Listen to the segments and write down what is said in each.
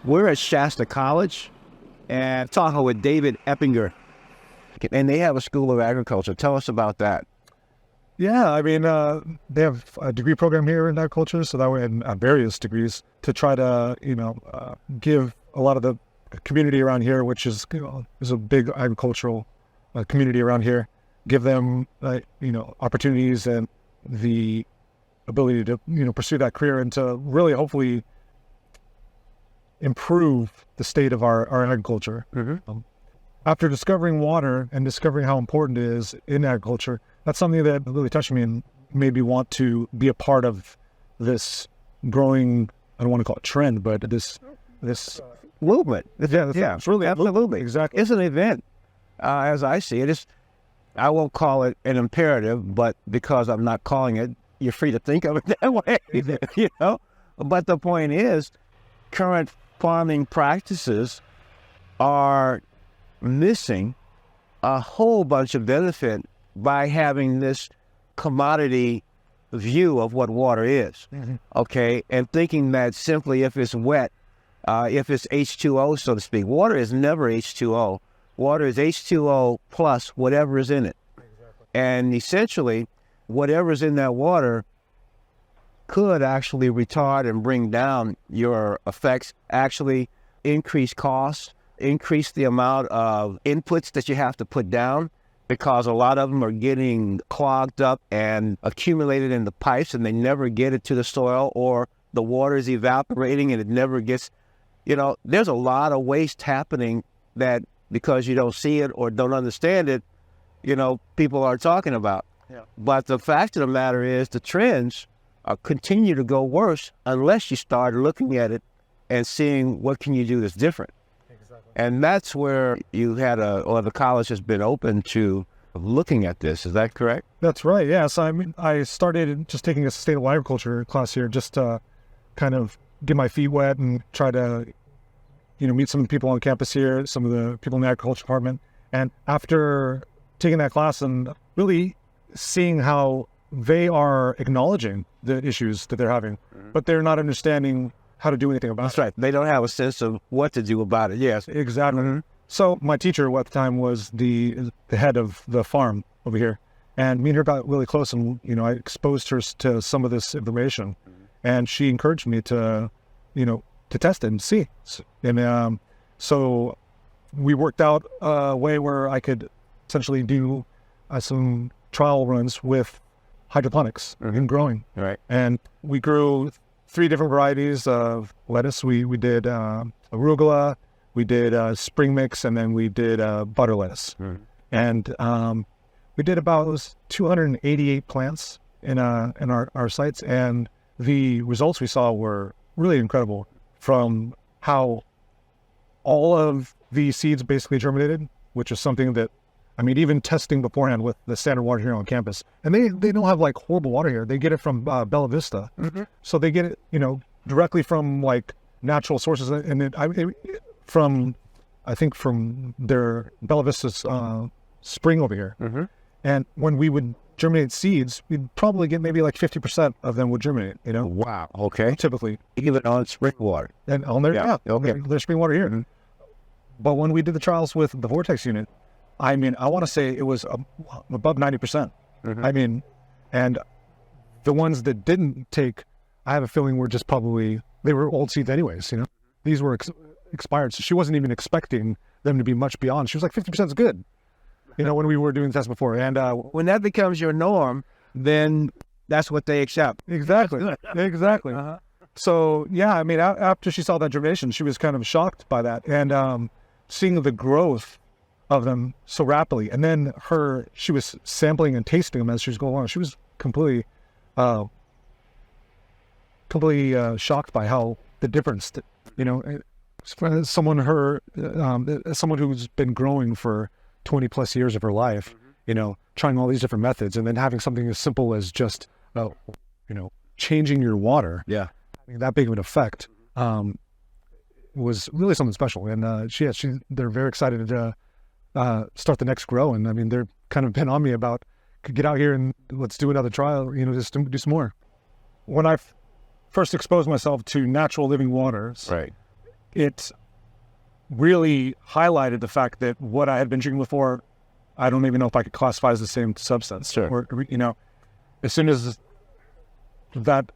We're at Shasta College and talking with David Eppinger. And they have a School of Agriculture. Tell us about that. Yeah, I mean, they have a degree program here in agriculture, so that way, and various degrees to try to, give a lot of the community around here, which is, is a big agricultural community around here, give them, opportunities and the ability to, pursue that career and to really hopefully improve the state of our agriculture. Mm-hmm. After discovering water and discovering how important it is in agriculture, that's something that really touched me and made me want to be a part of this growing, I don't want to call it trend, but this movement. Yeah, it's really absolutely. Exactly. It's an event, as I see it. I won't call it an imperative, but because I'm not calling it, you're free to think of it that way, But the point is, current farming practices are missing a whole bunch of benefit by having this commodity view of what water is, okay? And thinking that simply if it's wet, if it's H2O, so to speak. Water is never H2O. Water is H2O plus whatever is in it. Exactly. And essentially, whatever is in that water could actually retard and bring down your effects, actually increase costs, increase the amount of inputs that you have to put down, because a lot of them are getting clogged up and accumulated in the pipes and they never get it to the soil, or the water is evaporating and it never gets, there's a lot of waste happening that because you don't see it or don't understand it, people are talking about. Yeah. But the fact of the matter is the trends continue to go worse unless you start looking at it and seeing what can you do that's different. And that's where the college has been open to looking at this. Is that correct? That's right. Yes. I mean, I started just taking a sustainable agriculture class here just to kind of get my feet wet and try to, meet some of the people on campus here, some of the people in the agriculture department. And after taking that class and really seeing how they are acknowledging the issues that they're having, but they're not understanding how to do anything about it. That's right. They don't have a sense of what to do about it. Yes. Exactly. Mm-hmm. So my teacher at the time was the head of the farm over here, and me and her got really close, and I exposed her to some of this information, and she encouraged me to, to test it and see. And so we worked out a way where I could essentially do some trial runs with hydroponics in growing. Right. And we grew 3 different varieties of lettuce. We did arugula, we did spring mix, and then we did butter lettuce. And we did about 288 plants in our sites, and the results we saw were really incredible, from how all of the seeds basically germinated, which is something that, even testing beforehand with the standard water here on campus, and they don't have like horrible water here. They get it from Bella Vista, so they get it, directly from like natural sources, and from their Bella Vista's spring over here. And when we would germinate seeds, we'd probably get maybe like 50% of them would germinate. Wow. Okay. Typically, even on spring water and on their their spring water here. But when we did the trials with the Vortex unit, I want to say it was above 90%. And the ones that didn't take, I have a feeling were just they were old seeds anyways, These were expired, so she wasn't even expecting them to be much beyond. She was like, 50% is good, when we were doing the test before. And when that becomes your norm, then that's what they accept. Exactly. Exactly. So, yeah, after she saw that germination, she was kind of shocked by that. And seeing the growth of them so rapidly, and then she was sampling and tasting them as she was going along. She was completely shocked by how the difference that, as someone who's been growing for 20 plus years of her life, trying all these different methods, and then having something as simple as just changing your water, having that big of an effect, was really something special. And they're very excited to start the next grow, and they're kind of been on me about, get out here and let's do another trial, just do some more. When I first exposed myself to natural living waters, right, it really highlighted the fact that what I had been drinking before, I don't even know if I could classify as the same substance. Sure. Or, you know, as soon as that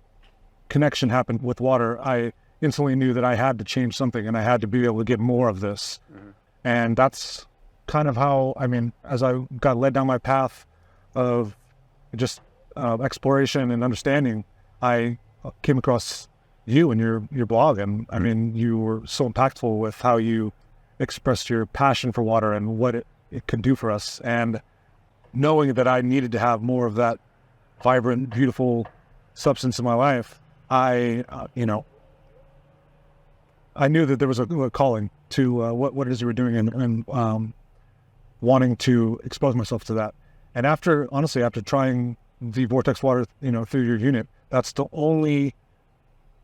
connection happened with water, I instantly knew that I had to change something and I had to be able to get more of this. Mm-hmm. And that's kind of how, I mean, as I got led down my path of just exploration and understanding, I came across you and your blog. And I mean, you were so impactful with how you expressed your passion for water and what it could do for us. And knowing that I needed to have more of that vibrant, beautiful substance in my life, I knew that there was a calling to what it is you were doing and wanting to expose myself to that. And after trying the Vortex water, through your unit, that's the only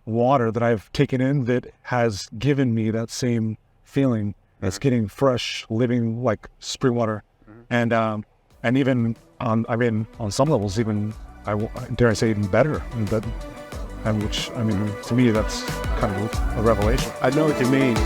water that I've taken in that has given me that same feeling. That's getting fresh, living like spring water. Mm-hmm. And even on some levels, even dare I say even better. And which, to me, that's kind of a revelation. I know what you mean.